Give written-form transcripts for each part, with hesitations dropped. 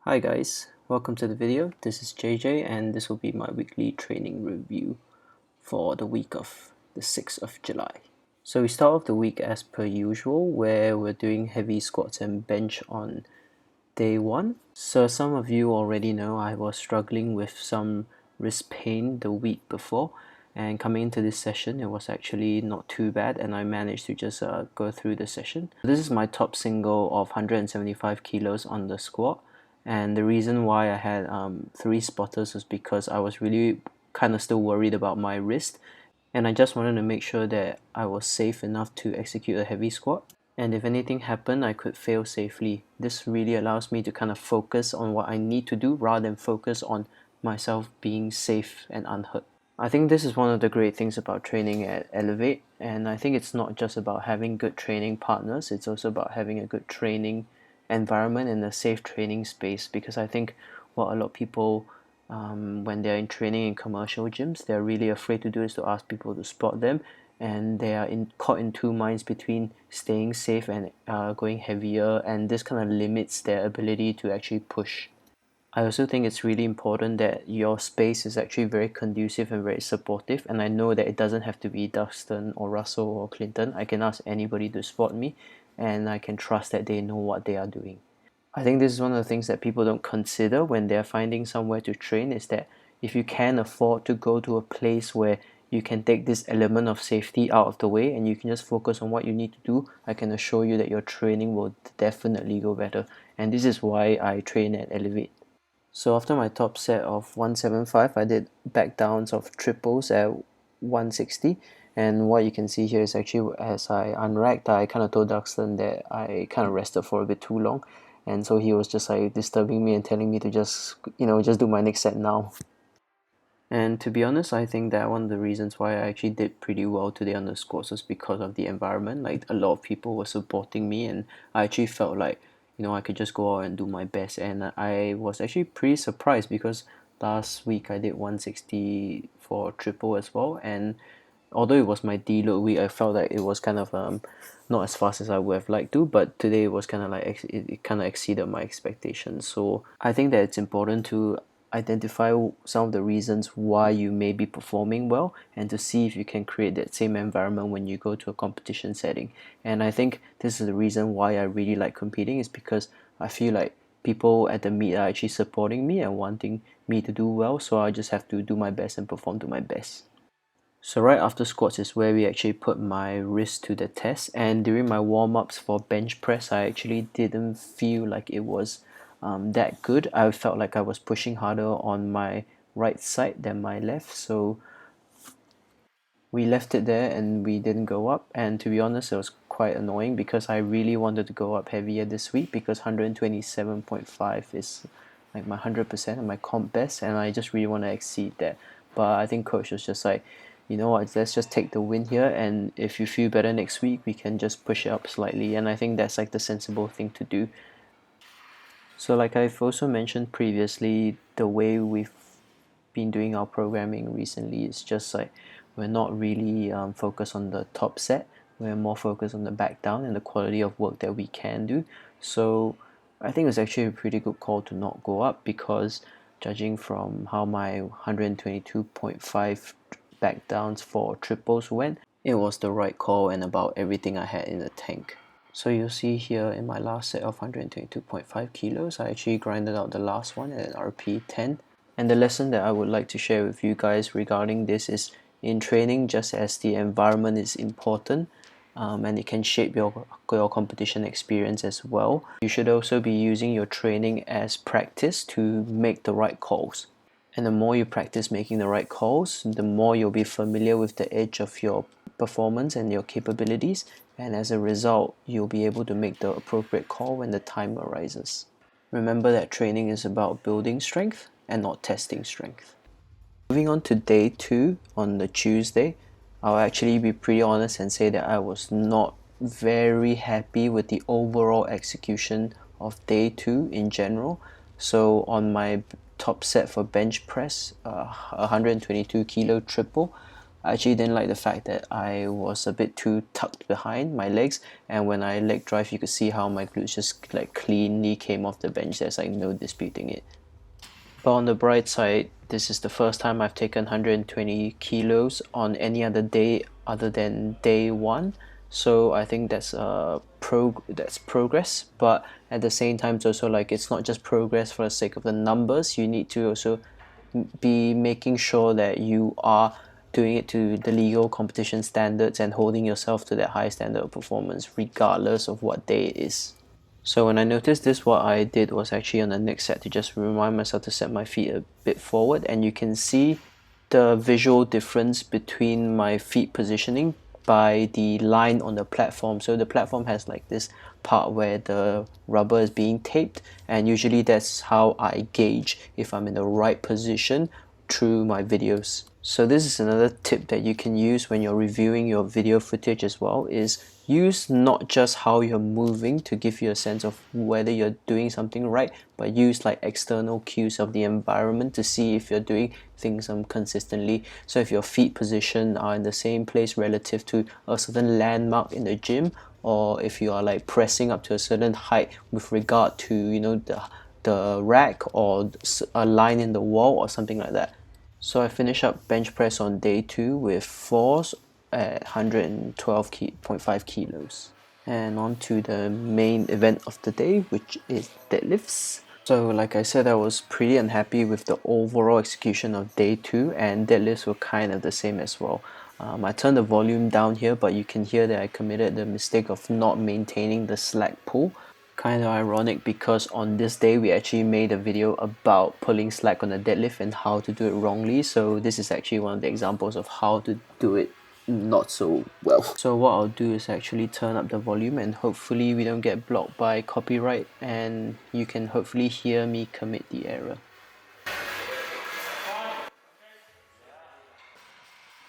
Hi guys, welcome to the video. This is JJ and this will be my weekly training review for the week of the 6th of July. So we start off the week as per usual where we're doing heavy squats and bench on day 1. So some of you already know I was struggling with some wrist pain the week before, and coming into this session it was actually not too bad and I managed to just go through the session. This is my top single of 175 kilos on the squat, and the reason why I had 3 spotters was because I was really kind of still worried about my wrist, and I just wanted to make sure that I was safe enough to execute a heavy squat, and if anything happened I could fail safely. This really allows me to kind of focus on what I need to do rather than focus on myself being safe and unhurt. I think this is one of the great things about training at Elevate, and I think it's not just about having good training partners, it's also about having a good training environment and a safe training space, because I think what a lot of people when they're in training in commercial gyms, they're really afraid to do is to ask people to spot them, and they are caught in two minds between staying safe and going heavier, and this kind of limits their ability to actually push. I also think it's really important that your space is actually very conducive and very supportive, and I know that it doesn't have to be Dustin or Russell or Clinton. I can ask anybody to spot me and I can trust that they know what they are doing. I think this is one of the things that people don't consider when they're finding somewhere to train, is that if you can afford to go to a place where you can take this element of safety out of the way and you can just focus on what you need to do, I can assure you that your training will definitely go better. And this is why I train at Elevate. So after my top set of 175, I did back downs of triples at 160. And what you can see here is actually as I unracked, I kind of told Duxton that I kind of rested for a bit too long. And so he was just like disturbing me and telling me to just do my next set now. And to be honest, I think that one of the reasons why I actually did pretty well today on the squats was because of the environment. Like, a lot of people were supporting me, and I actually felt like, I could just go out and do my best. And I was actually pretty surprised because last week I did 160 for triple as well. And although it was my deload week, I felt like it was kind of not as fast as I would have liked to, but today it was kind of like it kind of exceeded my expectations. So I think that it's important to identify some of the reasons why you may be performing well, and to see if you can create that same environment when you go to a competition setting. And I think this is the reason why I really like competing, is because I feel like people at the meet are actually supporting me and wanting me to do well, so I just have to do my best and perform to my best. So right after squats is where we actually put my wrist to the test, and during my warm-ups for bench press I actually didn't feel like it was that good. I felt like I was pushing harder on my right side than my left, so we left it there and we didn't go up. And to be honest, it was quite annoying because I really wanted to go up heavier this week, because 127.5 is like my 100% and my comp best, and I just really want to exceed that. But I think coach was just like, you know what, let's just take the win here, and if you feel better next week we can just push it up slightly. And I think that's like the sensible thing to do. So like I've also mentioned previously, the way we've been doing our programming recently is just like we're not really focused on the top set. We're more focused on the back down and the quality of work that we can do. So I think it was actually a pretty good call to not go up, because judging from how my 122.5 back downs for triples went, it was the right call and about everything I had in the tank. So you'll see here in my last set of 122.5 kilos, I actually grinded out the last one at RP 10. And the lesson that I would like to share with you guys regarding this is, in training, just as the environment is important, and it can shape your competition experience as well, you should also be using your training as practice to make the right calls. And the more you practice making the right calls, the more you'll be familiar with the edge of your performance and your capabilities, and as a result, you'll be able to make the appropriate call when the time arises. Remember that training is about building strength and not testing strength. Moving on to day 2 on the Tuesday, I'll actually be pretty honest and say that I was not very happy with the overall execution of day 2 in general. So on my top set for bench press, 122 kilo triple, I actually didn't like the fact that I was a bit too tucked behind my legs, and when I leg drive you could see how my glutes just like cleanly came off the bench. There's like no disputing it. But on the bright side, this is the first time I've taken 120 kilos on any other day other than day one. So I think that's progress. But at the same time, it's also like it's not just progress for the sake of the numbers. You need to also be making sure that you are doing it to the legal competition standards and holding yourself to that high standard of performance, regardless of what day it is. So when I noticed this, what I did was actually on the next set to just remind myself to set my feet a bit forward, and you can see the visual difference between my feet positioning by the line on the platform. So the platform has like this part where the rubber is being taped, and usually that's how I gauge if I'm in the right position through my videos. So this is another tip that you can use when you're reviewing your video footage as well, is use not just how you're moving to give you a sense of whether you're doing something right, but use like external cues of the environment to see if you're doing things consistently. So if your feet position are in the same place relative to a certain landmark in the gym, or if you are like pressing up to a certain height with regard to, you know, the rack or a line in the wall or something like that. So I finished up bench press on day 2 with 4s at 112.5 kilos. And on to the main event of the day, which is deadlifts. So like I said, I was pretty unhappy with the overall execution of day 2, and deadlifts were kind of the same as well. I turned the volume down here, but you can hear that I committed the mistake of not maintaining the slack pull. Kind of ironic because on this day we actually made a video about pulling slack on a deadlift and how to do it wrongly, so this is actually one of the examples of how to do it not so well. So what I'll do is actually turn up the volume, and hopefully we don't get blocked by copyright, and you can hopefully hear me commit the error.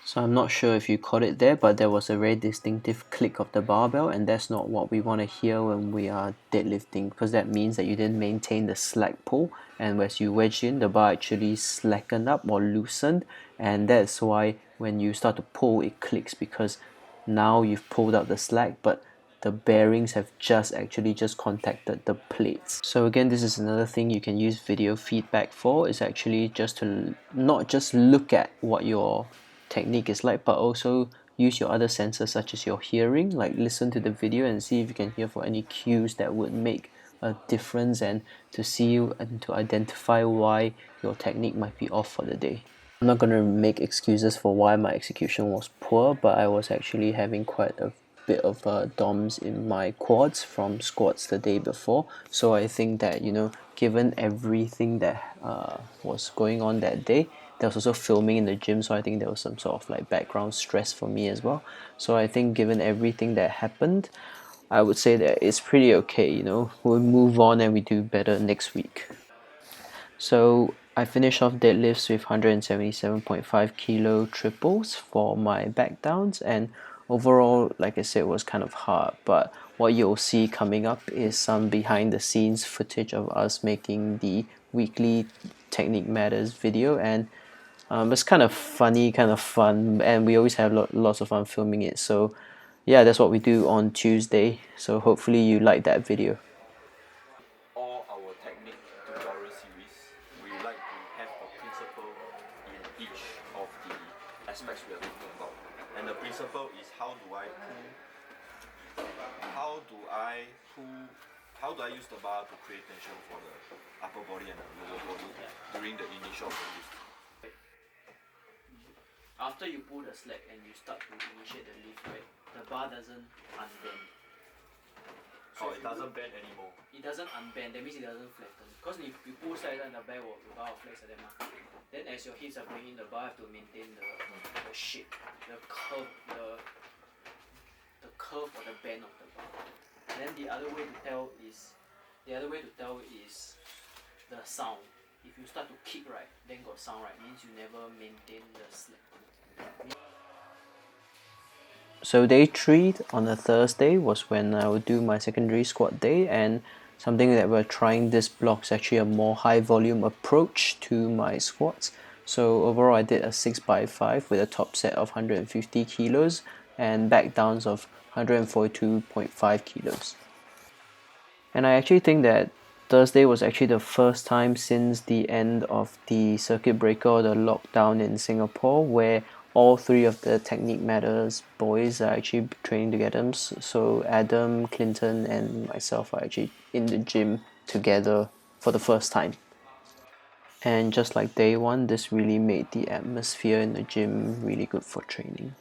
So I'm not sure if you caught it there, but there was a very distinctive click of the barbell, and that's not what we want to hear when we are deadlifting, because that means that you didn't maintain the slack pull, and as you wedge in, the bar actually slackened up or loosened, and that's why when you start to pull it clicks, because now you've pulled out the slack, but the bearings have just contacted the plates. So again, this is another thing you can use video feedback for, is actually just to not just look at what your technique is like, but also use your other senses such as your hearing, like listen to the video and see if you can hear for any cues that would make a difference, and to see and to identify why your technique might be off for the day. I'm not going to make excuses for why my execution was poor, but I was actually having quite a bit of DOMs in my quads from squats the day before. So I think that, you know, given everything that was going on that day, there was also filming in the gym, so I think there was some sort of like background stress for me as well. So I think given everything that happened, I would say that it's pretty okay, you know. We'll move on and we do better next week. So I finished off deadlifts with 177.5 kilo triples for my back downs, and overall, like I said, was kind of hard, but what you'll see coming up is some behind the scenes footage of us making the weekly Technique Matters video, and it's kind of funny, kind of fun, and we always have lots of fun filming it. So yeah, that's what we do on Tuesday, so hopefully you like that video. All our technique tutorial series, we like to have a principle in each of the aspects we are talking about. And the principle is how do I use the bar to create tension for the upper body and the lower body during the initial of the lift. After you pull the slack and you start to initiate the lift, right, the bar doesn't unbend. So it doesn't bend anymore. It doesn't unbend, that means it doesn't flatten. Because if you pull slack, then the bar will flex like that. Then as your hips are bringing the bar, have to maintain the shape, the curve, the curve or the bend of the bar. And then the other way to tell is the sound. If you start to kick, right, then got sound, right, means you never maintain the slack. So day 3 on a Thursday was when I would do my secondary squat day, and something that we're trying this block is actually a more high volume approach to my squats. So overall I did a 6x5 with a top set of 150 kilos and back downs of 142.5 kilos. And I actually think that Thursday was actually the first time since the end of the circuit breaker or the lockdown in Singapore where all three of the Technique Matters boys are actually training together. So Adam, Clinton, and myself are actually in the gym together for the first time. And just like day one, this really made the atmosphere in the gym really good for training.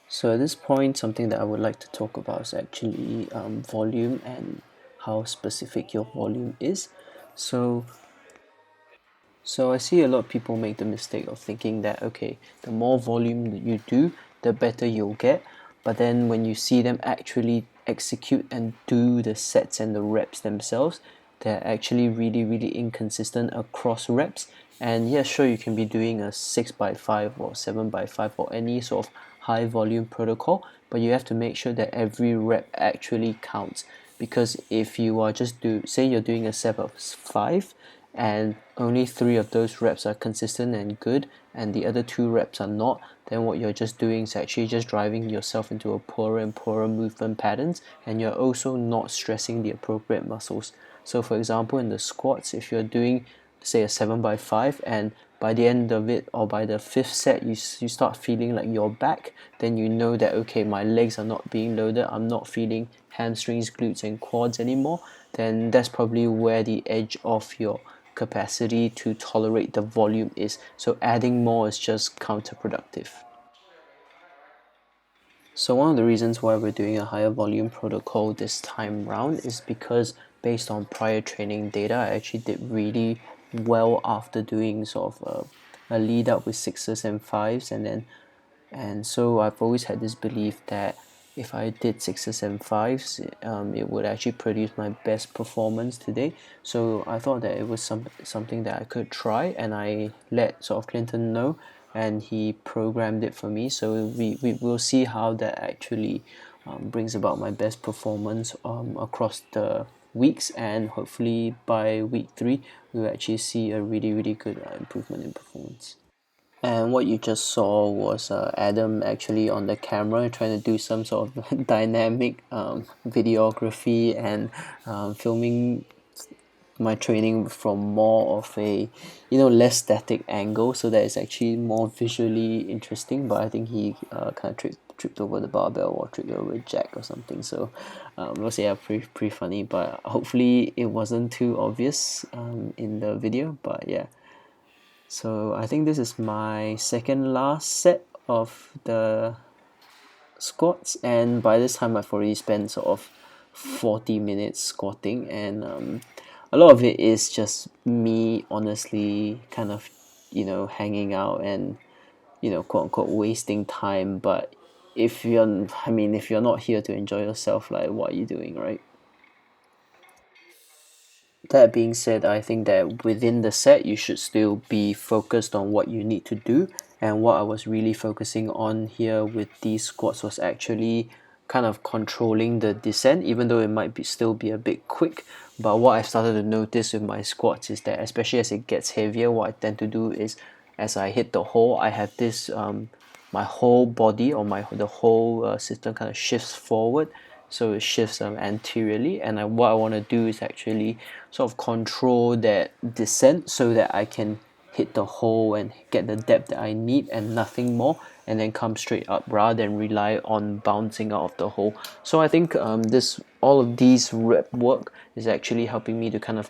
So at this point, something that I would like to talk about is actually volume and how specific your volume is. So so I see a lot of people make the mistake of thinking that okay, the more volume that you do, the better you'll get. But then when you see them actually execute and do the sets and the reps themselves, they're actually really inconsistent across reps. And yeah, sure, you can be doing a 6x5 or 7x5 or any sort of high volume protocol, but you have to make sure that every rep actually counts. Because if you are just say you're doing a set of 5 and only 3 of those reps are consistent and good and the other 2 reps are not, then what you're just doing is actually just driving yourself into a poorer and poorer movement patterns, and you're also not stressing the appropriate muscles. So for example, in the squats, if you're doing say a 7x5 and by the end of it or by the 5th set you start feeling like you're back, then you know that okay, my legs are not being loaded, I'm not feeling hamstrings, glutes and quads anymore, then that's probably where the edge of your capacity to tolerate the volume is. So adding more is just counterproductive. So one of the reasons why we're doing a higher volume protocol this time round is because based on prior training data, I actually did really well after doing sort of a lead up with 6s and 5s, and so I've always had this belief that if I did 6s and 5s, it would actually produce my best performance today. So I thought that it was something that I could try, and I let sort of Clinton know, and he programmed it for me. So we will see how that actually brings about my best performance across the weeks, and hopefully by week 3 we'll actually see a really good improvement in performance. And what you just saw was Adam actually on the camera trying to do some sort of dynamic videography and filming my training from more of a less static angle, so that it's actually more visually interesting. But I think he kind of tripped over the barbell or tripped over a jack or something. So it was yeah pretty funny. But hopefully it wasn't too obvious in the video. But yeah. So I think this is my second last set of the squats, and by this time I've already spent sort of 40 minutes squatting, and a lot of it is just me honestly kind of hanging out and quote unquote wasting time. But if you're not here to enjoy yourself, like what are you doing, right? That being said, I think that within the set, you should still be focused on what you need to do. And what I was really focusing on here with these squats was actually kind of controlling the descent, even though it might still be a bit quick. But what I started to notice with my squats is that, especially as it gets heavier, what I tend to do is as I hit the hole, I have this my whole body or the whole system kind of shifts forward, so it shifts anteriorly, and what I want to do is actually sort of control that descent so that I can hit the hole and get the depth that I need and nothing more, and then come straight up rather than rely on bouncing out of the hole. So I think this all of these rep work is actually helping me to kind of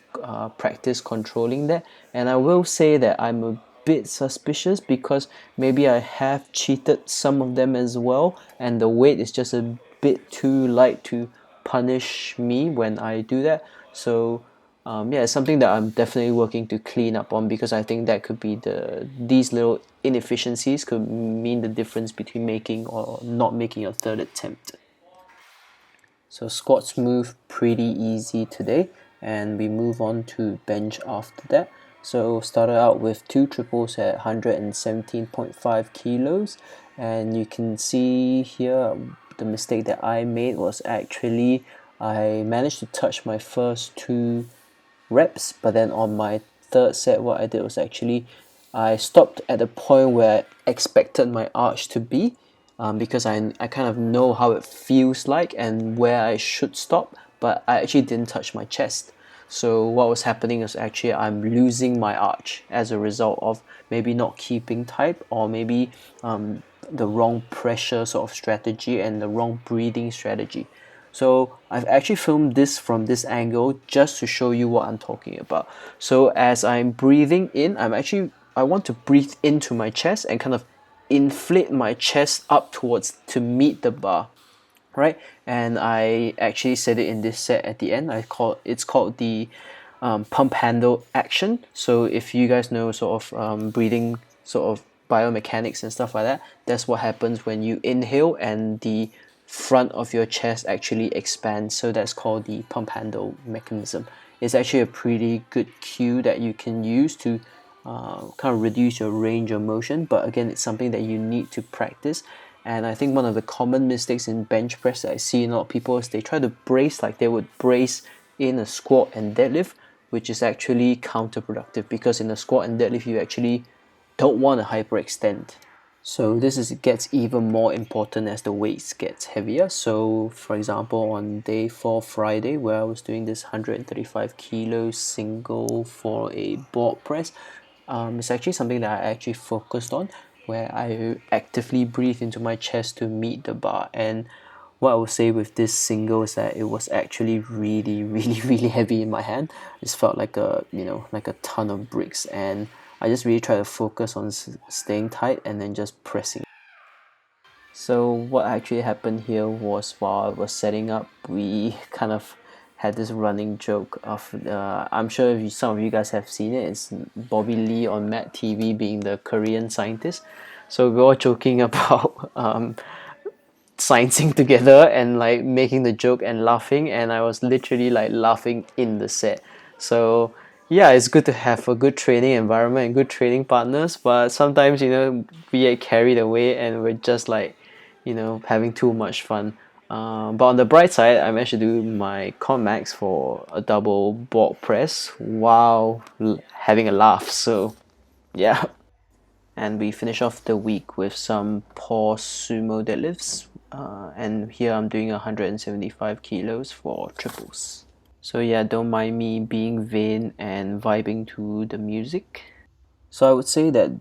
practice controlling that. And I will say that I'm a bit suspicious because maybe I have cheated some of them as well, and the weight is just a bit too light to punish me when I do that. So yeah, it's something that I'm definitely working to clean up on, because I think that could be these little inefficiencies could mean the difference between making or not making your third attempt. So squats move pretty easy today, and we move on to bench after that. So started out with 2 triples at 117.5 kilos, and you can see here the mistake that I made was actually I managed to touch my first 2 reps, but then on my third set what I did was actually I stopped at the point where I expected my arch to be, because I kind of know how it feels like and where I should stop, but I actually didn't touch my chest. So what was happening is actually I'm losing my arch as a result of maybe not keeping tight, or maybe the wrong pressure sort of strategy and the wrong breathing strategy. So I've actually filmed this from this angle just to show you what I'm talking about. So as I'm breathing in, I want to breathe into my chest and kind of inflate my chest up towards to meet the bar, right? And I actually said it in this set at the end. It's called the pump handle action. So if you guys know sort of breathing sort of biomechanics and stuff like that, that's what happens when you inhale and the front of your chest actually expands. So that's called the pump handle mechanism. It's actually a pretty good cue that you can use to kind of reduce your range of motion, but again, it's something that you need to practice. And I think one of the common mistakes in bench press that I see in a lot of people is they try to brace like they would brace in a squat and deadlift, which is actually counterproductive, because in a squat and deadlift you actually don't want to hyperextend. So gets even more important as the weights gets heavier. So for example, on day 4 Friday, where I was doing this 135 kilo single for a board press, it's actually something that I actually focused on, where I actively breathe into my chest to meet the bar. And what I would say with this single is that it was actually really, really, really heavy in my hand. It felt like like a ton of bricks, and I just really try to focus on staying tight and then just pressing. So what actually happened here was, while I was setting up, we kind of had this running joke of I'm sure if some of you guys have seen it. It's Bobby Lee on Mad TV being the Korean scientist. So we were all joking about sciencing together and like making the joke and laughing, and I was literally like laughing in the set. So yeah, it's good to have a good training environment and good training partners, but sometimes we get carried away and we're just like having too much fun. But on the bright side, I managed to do my Conmax for a double board press while having a laugh. So yeah. And we finish off the week with some pause sumo deadlifts. And here I'm doing 175 kilos for triples. So yeah, don't mind me being vain and vibing to the music. So I would say that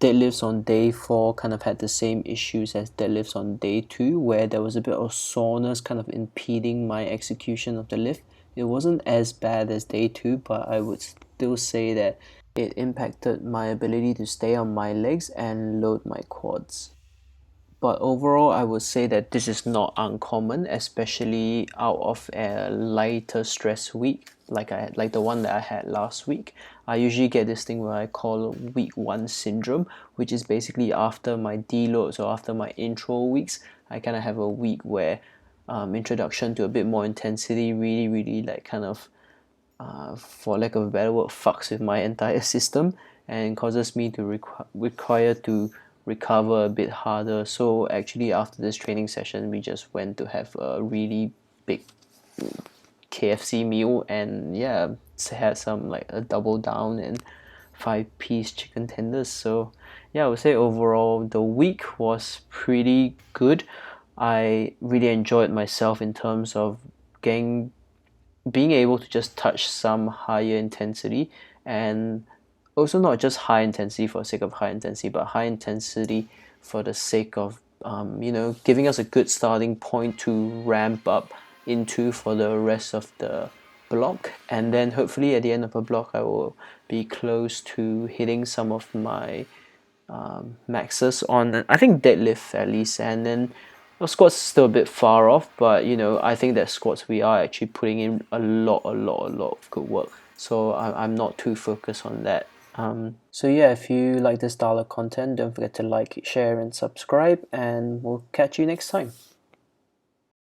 deadlifts on day 4 kind of had the same issues as deadlifts on day 2, where there was a bit of soreness kind of impeding my execution of the lift. It wasn't as bad as day 2, but I would still say that it impacted my ability to stay on my legs and load my quads. But overall, I would say that this is not uncommon, especially out of a lighter stress week, like the one that I had last week. I usually get this thing where I call week 1 syndrome, which is basically after my deloads or after my intro weeks, I kind of have a week where introduction to a bit more intensity really, really like kind of for lack of a better word, fucks with my entire system and causes me to require to recover a bit harder. So actually, after this training session, we just went to have a really big KFC meal, and yeah, had some like a double down and 5-piece chicken tenders. So yeah, I would say overall the week was pretty good. I really enjoyed myself in terms of getting being able to just touch some higher intensity, and also not just high intensity for the sake of high intensity, but high intensity for the sake of giving us a good starting point to ramp up into for the rest of the block. And then hopefully at the end of a block I will be close to hitting some of my maxes on, I think, deadlift at least. And then squats is still a bit far off, but I think that squats we are actually putting in a lot of good work. So I'm not too focused on that. So yeah, if you like this style of content, don't forget to like, share, and subscribe, and we'll catch you next time.